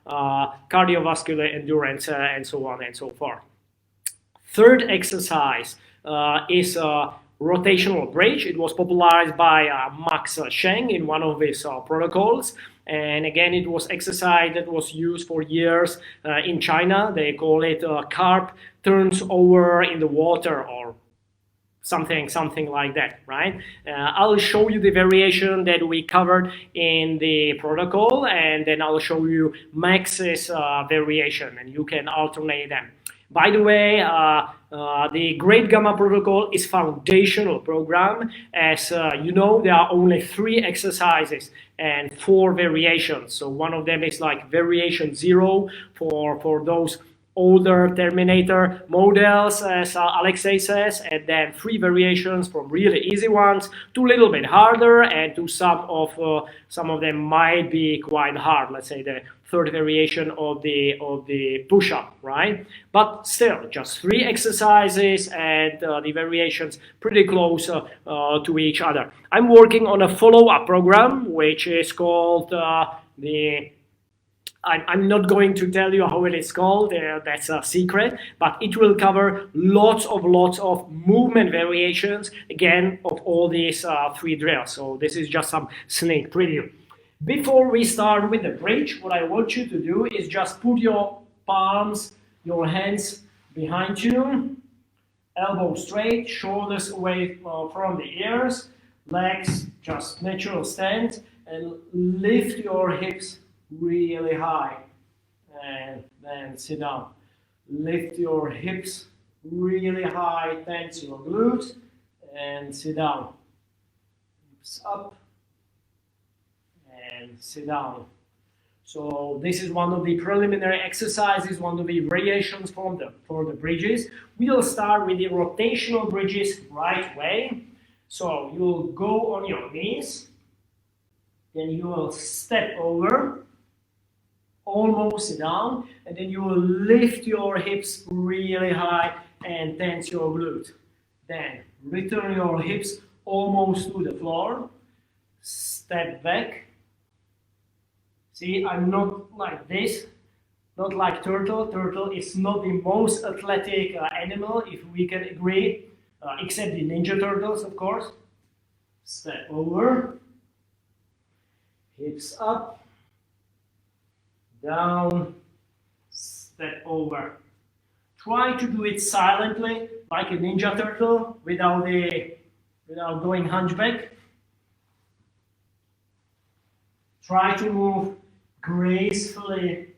Speaker 1: cardiovascular endurance, and so on and so forth. Third exercise is rotational bridge. It was popularized by Max Scheng in one of his protocols. And again, it was exercise that was used for years in China. They call it carp turns over in the water, or something like that, right? I'll show you the variation that we covered in the protocol, and then I'll show you Max's variation, and you can alternate them. By the way, the Great Gama protocol is foundational program. As you know, there are only 3 exercises and 4 variations. So one of them is like variation 0 for those older Terminator models, as Alexei says, and then 3 variations from really easy ones to a little bit harder, and to some of them might be quite hard. Let's say the 3rd variation of the push-up, right? But still, just 3 exercises, and the variations pretty close to each other. I'm working on a follow-up program which is called I'm not going to tell you how it is called, that's a secret, but it will cover lots of movement variations, again, of all these 3 drills. So this is just some sneak preview. Before we start with the bridge, what I want you to do is just put your palms, your hands behind you, elbows straight, shoulders away from the ears, legs just natural stand, and lift your hips really high, and then sit down. Lift your hips really high, tense your glutes, and sit down. Hips up and sit down. So this is one of the preliminary exercises, one of the variations for the bridges. We'll start with the rotational bridges right way. So you'll go on your knees, then you will step over, almost sit down, and then you will lift your hips really high and tense your glutes. Then return your hips almost to the floor, step back. See, I'm not like this, not like turtle. Turtle is not the most athletic animal, if we can agree, except the Ninja Turtles, of course. Step over, hips up, down, step over. Try to do it silently, like a Ninja Turtle, without going hunchback. Try to move gracefully.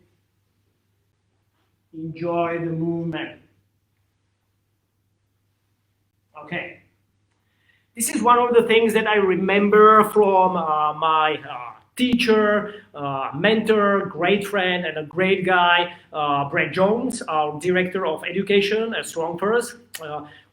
Speaker 1: Enjoy the movement. Okay. This is one of the things that I remember from my teacher, mentor, great friend, and a great guy, Brett Jones, our director of education at Strong First.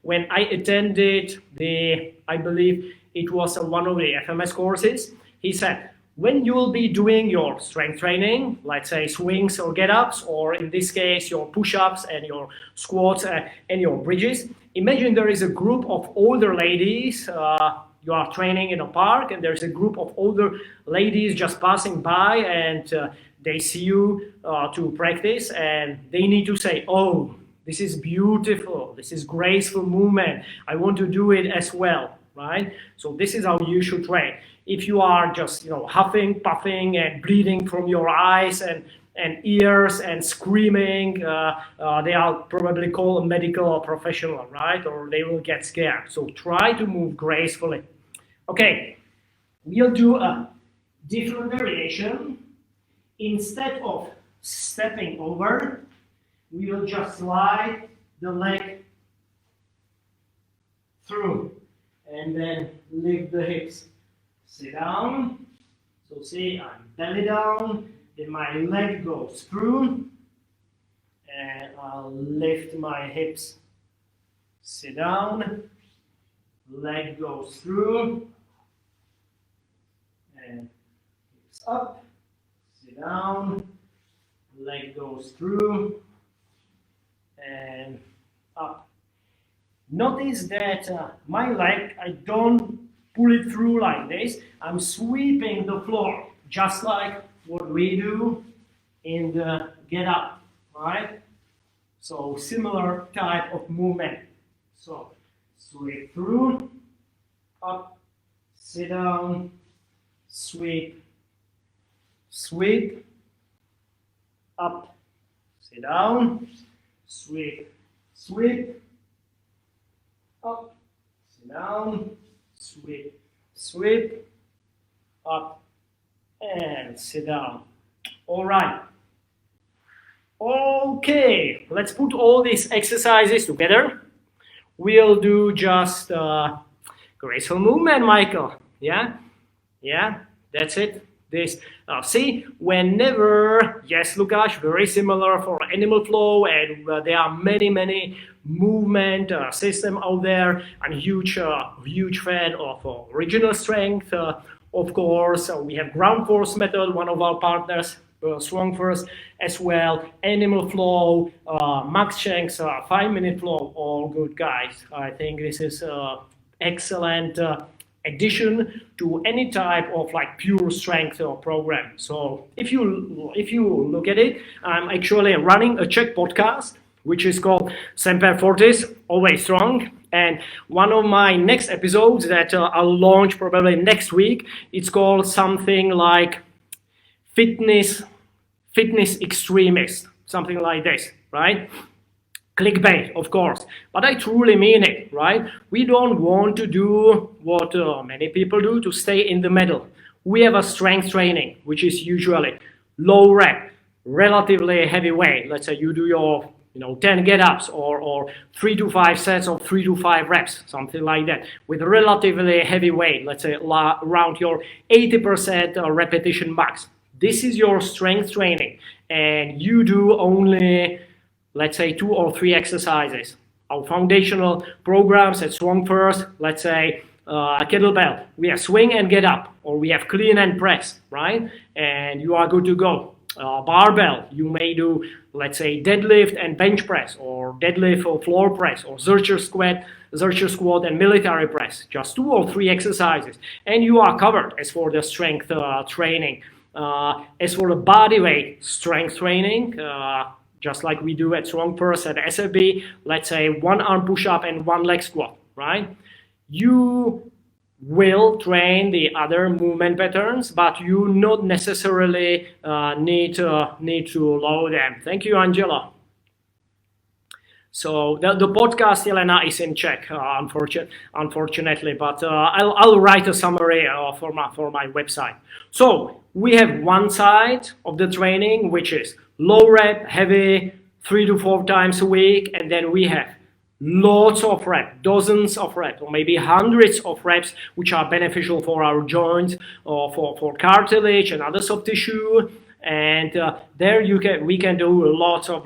Speaker 1: When I attended I believe it was one of the FMS courses, he said, when you will be doing your strength training, let's say swings or get-ups, or in this case, your push-ups and your squats and your bridges, imagine there is a group of older ladies. You are training in a park, and there's a group of older ladies just passing by, and they see you to practice, and they need to say, oh, this is beautiful, this is graceful movement, I want to do it as well, right? So this is how you should train. If you are just huffing, puffing, and bleeding from your eyes and ears and screaming, they are probably called a medical professional, right? Or they will get scared. So try to move gracefully. Okay, we'll do a different variation. Instead of stepping over, we will just slide the leg through and then lift the hips. Sit down. So see, I'm belly down, then my leg goes through, and I'll lift my hips. Sit down, leg goes through, and hips up. Sit down, leg goes through, and up. Notice that my leg, I don't pull it through like this. I'm sweeping the floor, just like what we do in the get up, right? So similar type of movement. So sweep through, up, sit down, sweep, sweep, up, sit down, sweep, sweep, up, sit down, sweep, sweep, up, and sit down. All right. Okay, let's put all these exercises together. We'll do just graceful movement, Michael. Yeah, that's it. This. See, whenever, yes, Lukash, very similar for animal flow, and there are many movement system out there. I'm a huge fan of original strength. Of course, we have ground force method, one of our partners, Strong First as well. Animal flow, Max Schenk's 5-minute flow, all good, guys. I think this is excellent addition to any type of like pure strength program. So if you look at it, I'm actually running a Czech podcast which is called Semper Fortis, Always Strong. And one of my next episodes that I'll launch probably next week, it's called something like fitness extremist, something like this, right? Clickbait, of course, but I truly mean it, right? We don't want to do what many people do, to stay in the middle. We have a strength training, which is usually low rep, relatively heavy weight. Let's say you do your 10 get-ups or 3 to 5 sets of 3 to 5 reps, something like that, with relatively heavy weight, let's say around your 80% repetition max. This is your strength training, and you do only, let's say, 2 or 3 exercises. Our foundational programs at Strong First, let's say, kettlebell, we have swing and get up, or we have clean and press, right? And you are good to go. barbell. You may do, let's say, deadlift and bench press, or deadlift or floor press, or Zercher squat and military press. Just 2 or 3 exercises, and you are covered. As for the strength training, as for the body weight strength training, just like we do at Strong Purse at SFB, let's say 1 arm push-up and 1 leg squat, right? You will train the other movement patterns, but you not necessarily need to load them. Thank you, Angela. So the podcast, Elena, is in Czech, unfortunately, but I'll write a summary for my website. So we have one side of the training, which is low rep, heavy, 3 to 4 times a week, and then we have lots of reps, dozens of reps, or maybe hundreds of reps, which are beneficial for our joints or for cartilage and other soft tissue. And there we can do lots of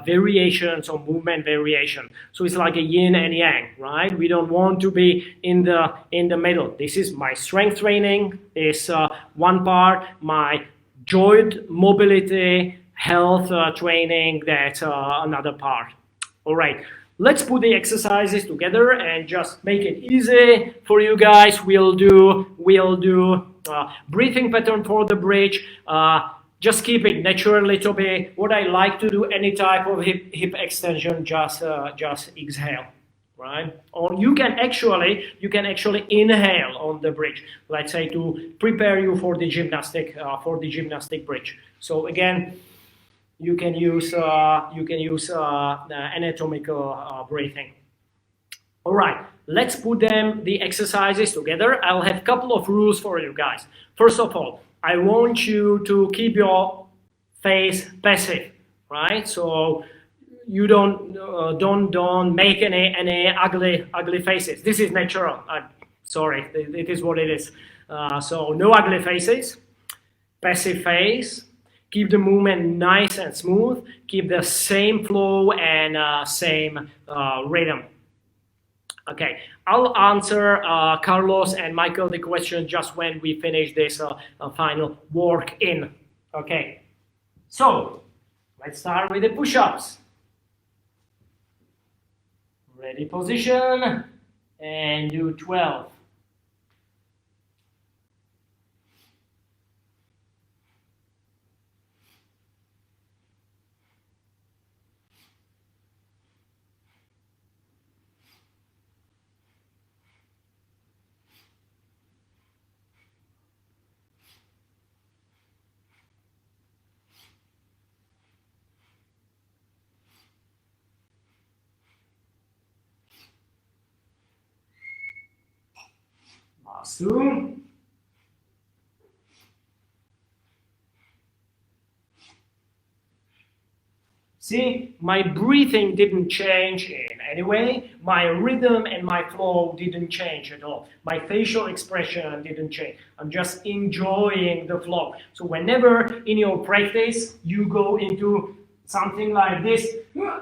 Speaker 1: variations or movement variation. So it's like a yin and yang, right? We don't want to be in the middle. This is my strength training, is one part, my joint mobility health training, that's another part. All right. Let's put the exercises together and just make it easy for you guys. We'll do breathing pattern for the bridge. Just keep it natural a little bit. What I like to do, any type of hip extension, just exhale, right? Or you can actually inhale on the bridge. Let's say to prepare you for the gymnastic bridge. So again, you can use anatomical breathing. All right, let's put the exercises together. I'll have a couple of rules for you guys. First of all, I want you to keep your face passive, right? So you don't make any ugly faces. This is natural. Sorry, it is what it is. So no ugly faces, passive face. Keep the movement nice and smooth. Keep the same flow and same rhythm. Okay, I'll answer Carlos and Michael the question just when we finish this final work in. Okay, so let's start with the push-ups. Ready position and do 12. Last 2. See, my breathing didn't change in any way. My rhythm and my flow didn't change at all. My facial expression didn't change. I'm just enjoying the flow. So whenever in your practice you go into something like this, one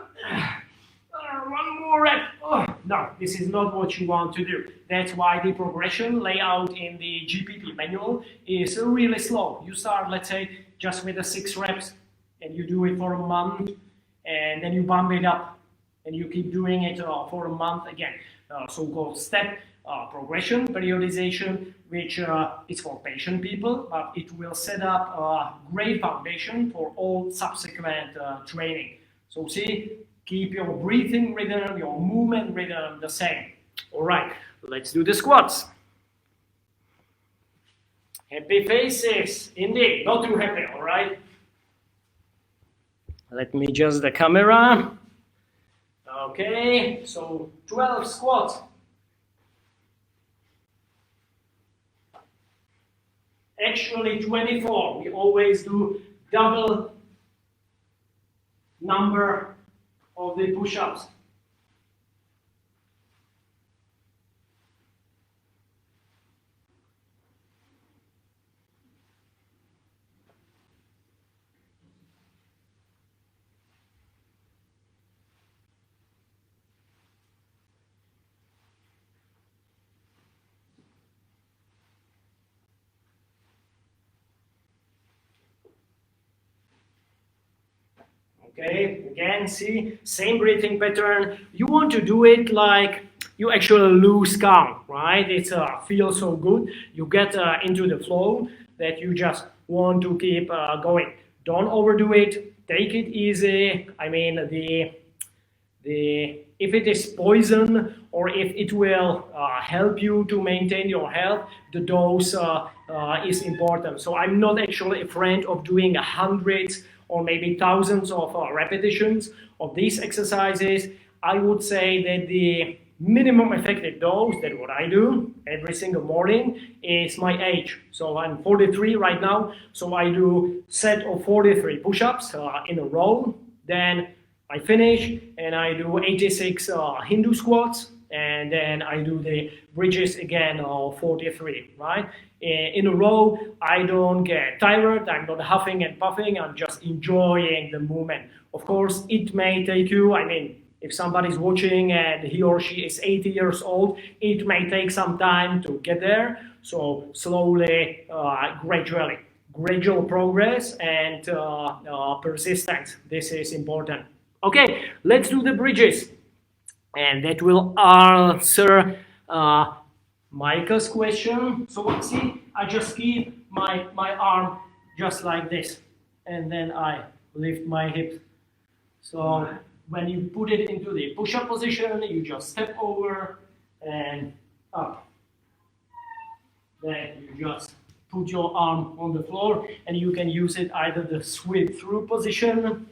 Speaker 1: more rep. Oh, no, this is not what you want to do. That's why the progression layout in the GPP manual is really slow. You start, let's say, just with the 6 reps, and you do it for a month, and then you bump it up, and you keep doing it for a month again. So-called step progression periodization, which is for patient people, but it will set up a great foundation for all subsequent training. So see, keep your breathing rhythm, your movement rhythm the same. All right, let's do the squats. Happy faces, indeed, not too happy, all right? Let me adjust the camera. Okay, so 12 squats. Actually 24, we always do double number of the push-ups. Okay, again, see, same breathing pattern. You want to do it like you actually lose count, right? It feels so good. You get into the flow that you just want to keep going. Don't overdo it. Take it easy. I mean, if it is poison or if it will help you to maintain your health, the dose is important. So I'm not actually a friend of doing hundreds or maybe thousands of repetitions of these exercises. I would say that the minimum effective dose, that what I do every single morning, is my age. So I'm 43 right now, so I do set of 43 push-ups in a row. Then I finish and I do 86 Hindu squats, and then I do the bridges again, 43, right? In a row. I don't get tired, I'm not huffing and puffing, I'm just enjoying the movement. Of course, it may take you, I mean, if somebody's watching and he or she is 80 years old, it may take some time to get there. So slowly, gradual progress and persistence. This is important. Okay, let's do the bridges. And that will answer Michael's question. So see, I just keep my arm just like this, and then I lift my hip. So when you put it into the push-up position, you just step over and up. Then you just put your arm on the floor, and you can use it either the sweep through position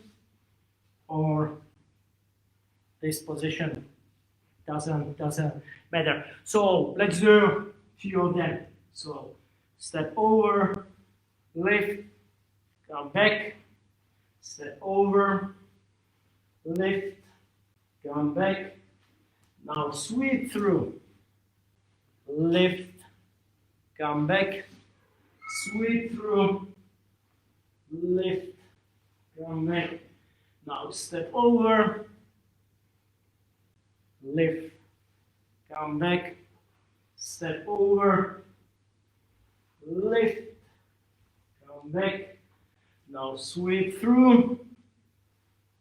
Speaker 1: or this position. Doesn't matter. So let's do a few of them. So step over, lift, come back, step over, lift, come back. Now sweep through, lift, come back, sweep through, lift, come back. Now step over, lift, come back, step over, lift, come back. Now sweep through,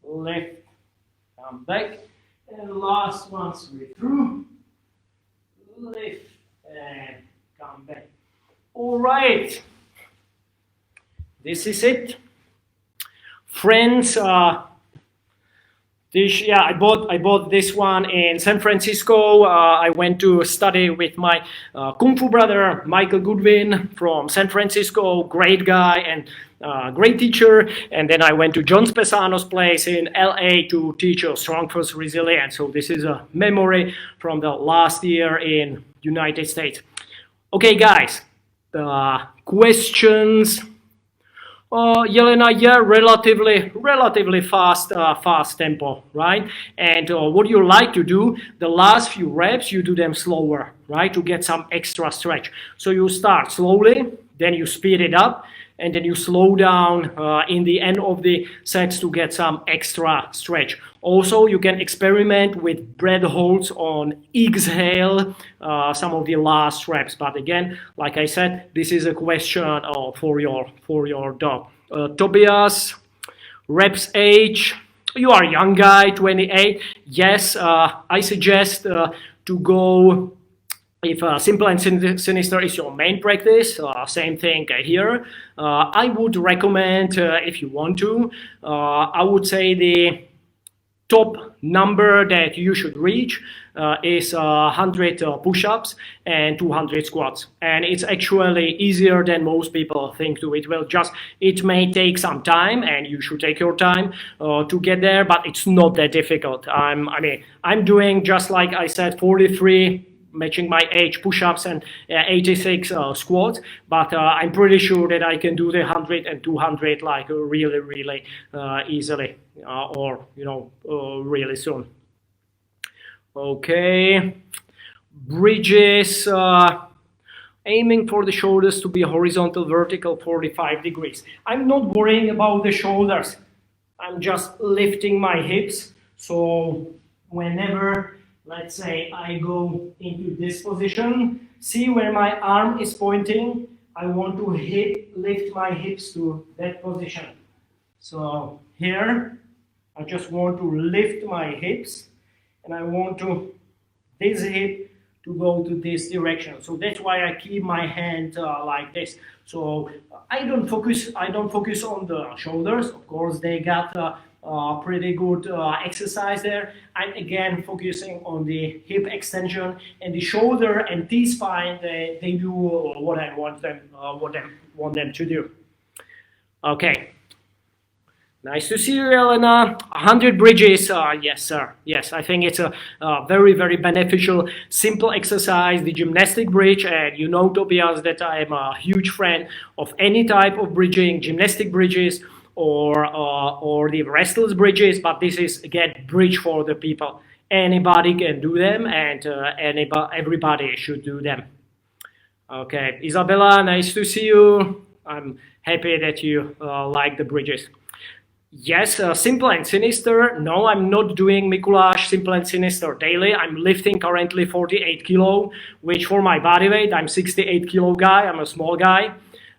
Speaker 1: lift, come back, and last one, sweep through, lift, and come back. All right, this is it, friends. I bought this one in San Francisco. I went to study with my Kung Fu brother, Michael Goodwin from San Francisco, great guy and great teacher. And then I went to John Spesano's place in LA to teach Strong First Resilience. So this is a memory from the last year in United States. Okay, guys, questions? Yelena, yeah, relatively fast tempo, right? And what you like to do, the last few reps, you do them slower, right? To get some extra stretch. So you start slowly, then you speed it up, and then you slow down in the end of the sets to get some extra stretch. Also, you can experiment with breath holds on exhale, some of the last reps. But again, like I said, this is a question for your dog. Tobias, reps age. You are a young guy, 28. Yes, I suggest to go. If simple and sinister is your main practice, same thing here. I would recommend, if you want to, I would say the top number that you should reach is 100 push-ups and 200 squats. And it's actually easier than most people think to. It may take some time, and you should take your time to get there, but it's not that difficult. I'm doing, just like I said, 43 matching my age push-ups and 86 squats, but I'm pretty sure that I can do the 100 and 200 like really easily, or really soon. Okay, bridges, aiming for the shoulders to be horizontal, vertical, 45 degrees. I'm not worrying about the shoulders. I'm just lifting my hips. So whenever, let's say, I go into this position, see where my arm is pointing, I want to lift my hips to that position. So here, I just want to lift my hips, and I want to this hip to go to this direction. So that's why I keep my hand like this. So I don't focus on the shoulders. Of course, they got pretty good exercise there. I'm again focusing on the hip extension, and the shoulder and T-spine. They do what I want them to do. Okay. Nice to see you, Elena. 100 bridges. Yes, sir. Yes, I think it's a very, very beneficial, simple exercise, the gymnastic bridge. And you know, Tobias, that I am a huge fan of any type of bridging, gymnastic bridges or the wrestlers bridges. But this is, again, bridge for the people. Anybody can do them, and everybody should do them. Okay, Isabella, nice to see you. I'm happy that you like the bridges. Yes, simple and sinister. No, I'm not doing Mikuláš simple and sinister daily. I'm lifting currently 48 kilo, which for my body weight, I'm 68 kilo guy. I'm a small guy.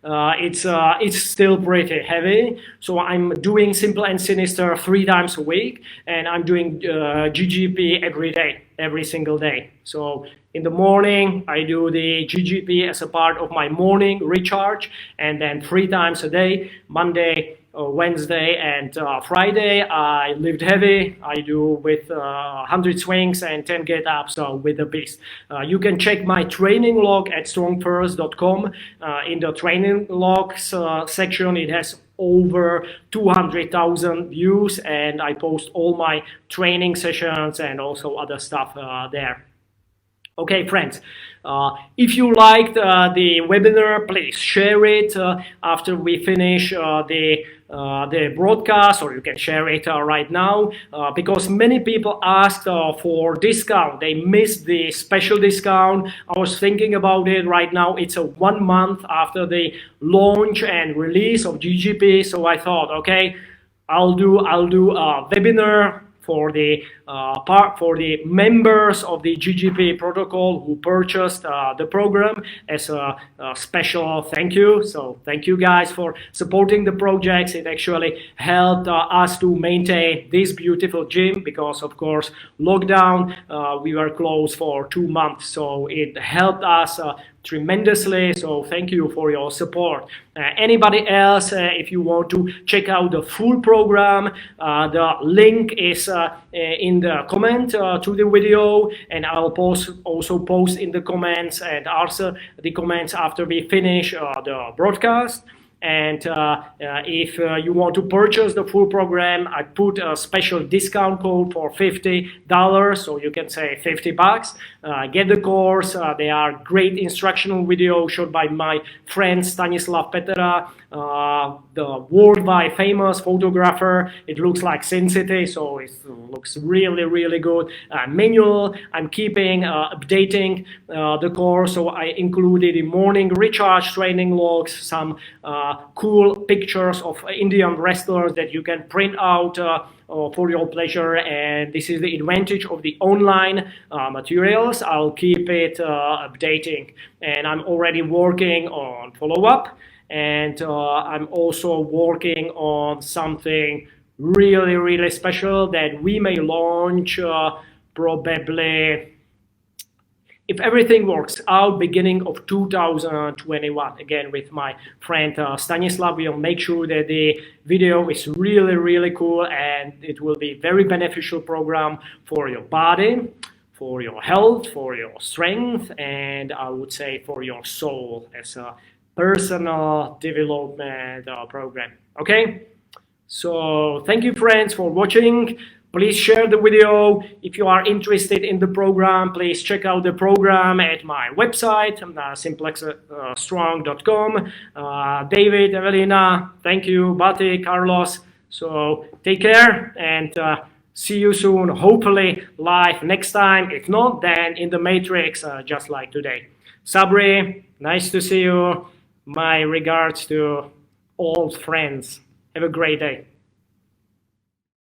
Speaker 1: It's still pretty heavy. So I'm doing simple and sinister 3 times a week, and I'm doing GGP every day, every single day. So in the morning, I do the GGP as a part of my morning recharge, and then 3 times a day, Monday, Wednesday and Friday, I lift heavy. I do with 100 swings and 10 get-ups with the beast. You can check my training log at strongfirst.com. In the training logs section, it has over 200,000 views, and I post all my training sessions and also other stuff there. Okay, friends, if you liked the webinar, please share it after we finish the broadcast, or you can share it right now, because many people asked for discount. They missed the special discount. I was thinking about it right now. It's a 1 month after the launch and release of GGP, so I thought, okay, I'll do a webinar for the members of the GGP protocol who purchased the program as a special thank you. So thank you guys for supporting the projects. It actually helped us to maintain this beautiful gym because, of course, lockdown, we were closed for 2 months. So it helped us tremendously. So thank you for your support. Anybody else, if you want to check out the full program, the link is in the comment to the video, and I'll also post in the comments and answer the comments after we finish the broadcast. And if you want to purchase the full program, I put a special discount code for $50, so you can say 50 bucks. Get the course. They are great instructional videos shot by my friend Stanislav Petera, the worldwide famous photographer. It looks like Sin City, so it looks really, really good. Manual, I'm keeping updating the course, so I included the morning recharge training logs, some cool pictures of Indian wrestlers that you can print out for your pleasure, and this is the advantage of the online materials. I'll keep it updating, and I'm already working on follow-up, and I'm also working on something really, really special that we may launch probably, if everything works out, beginning of 2021. Again, with my friend Stanislav, we'll make sure that the video is really, really cool, and it will be very beneficial program for your body, for your health, for your strength, and I would say for your soul as a personal development program. Okay? So thank you, friends, for watching. Please share the video. If you are interested in the program, please check out the program at my website, SIMPLEXSTRONG.com. David, Evelina, thank you, Bati, Carlos. So take care and see you soon, hopefully live next time. If not, then in the Matrix, just like today. Sabri, nice to see you. My regards to old friends. Have a great day.